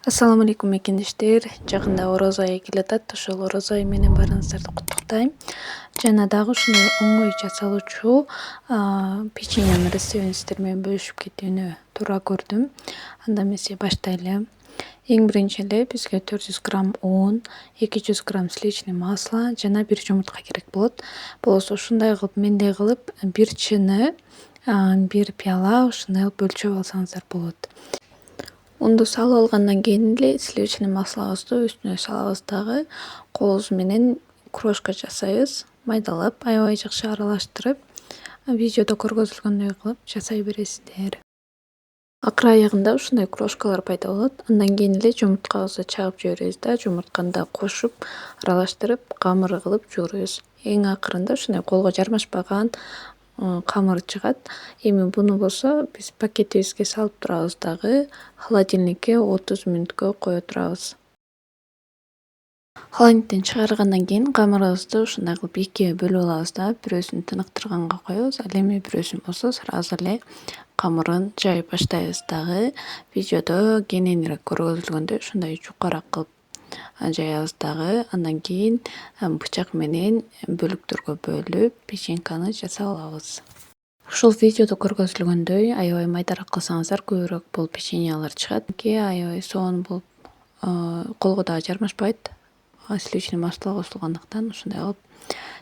Assalamu алейкум мекендештер. Жакында орозо айы келатат. Ошол орозо айы менен баарыңыздарды куттуктайм. Жана дагы ушундай оңой жасалуучу печеньенин рецептин сиздер менен бөлүшүп кетүүнү туура көрдүм. Анда эмесе баштайлы. Эң биринчи эле бизге 400 грамм un, 200 грамм сливочный масло жана 1 жумуртка керек болот. Болсо ушундай кылып мендей кылып 1 чыны, 1 пияла ушундай кылып өлчөп алсаңыздар болот. Унду салып алгандан кийин эле сливочный маслобузду үстүнө салабыз дагы колубуз менен крошка жасайбыз. Майдалап, аябай жакшы аралаштырып, видеодо көргөзүлгөндөй кылып жасай бересиздер. Акыр аягында ушундай крошкалар пайда болот. Андан кийин эле жумурткабызды чагып жиберебиз да, жумуртканы да кошуп, аралаштырып, камыр кылып жууруйбуз. Эң акырында ушундай колго жармашпаган камыр чыгат. Эми буну болсо биз пакетибизге салып турабыз дагы холодильникке 30 мүнөткө кое турабыз. Холодильниктен чыгаргандан кийин камырыбызды ушундай кылып экиге бөлүп алабыз да, бирөөсүн тыныктырганга коебуз, ал эми бирөөсүн болсо сразу эле камырын жай баштайбыз дагы. Видеодо кененирээк көргөзүлгөндөй ушундай жукараак кылып жаябыз дагы. Андан кийин бычак менен бөлүктөргө бөлүп печеньканы жасап алабыз. Ушул видеодо көргөзүлгөндөй аябай майдараак кылсаңыздар көбүрөөк бул печеньялар чыгат. Аябай сонун болуп колго дагы жармашпайт. Сливочный масло кошулгандыктан ушундай кылып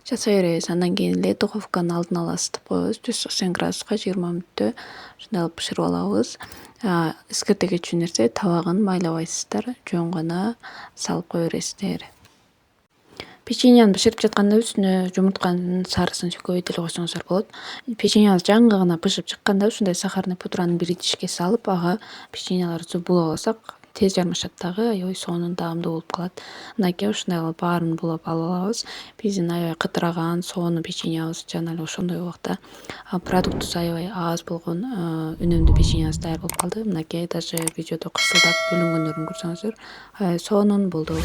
жасай беребиз. Андан кийин эле духовканы алдын ала ысытып коебуз. 180 градуска 20 мүнөттө ушундай кылып бышырып алабыз. Эскерте кетчү нерсе табагын майлабайсыздар, жөн гана салып кое бересиздер. Печеньяны бышырып жатканда үстүнө жумуртканын сарысын көбөйтө эле койсоңуздар болот. Печеньябыз жаңы гана бышып чыкканда ушундай сахарный пудраны бир идишке салып, ага печеньяларды булап алсак тез жармашат дагы, аябай сонун даамдуу болуп калат. Андан кийин ушундай кылып баарын булап алып алабыз. Биздин аябай кытыраган сонун печеньябыз жана эле ошондой убакта продуктусу аябай аз болгон үнөмдүү печеньябыз даяр болуп калды. Мынакей даже видеодо кысылдап бөлүнгөндөрүн көрсөңүздөр аябай сонун болду.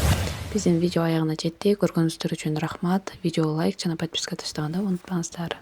Биздин видео аягына жетти. Көргөнүңүздөр үчүн рахмат. Видеого лайк жана подписка таштаганды унутпаңыздар.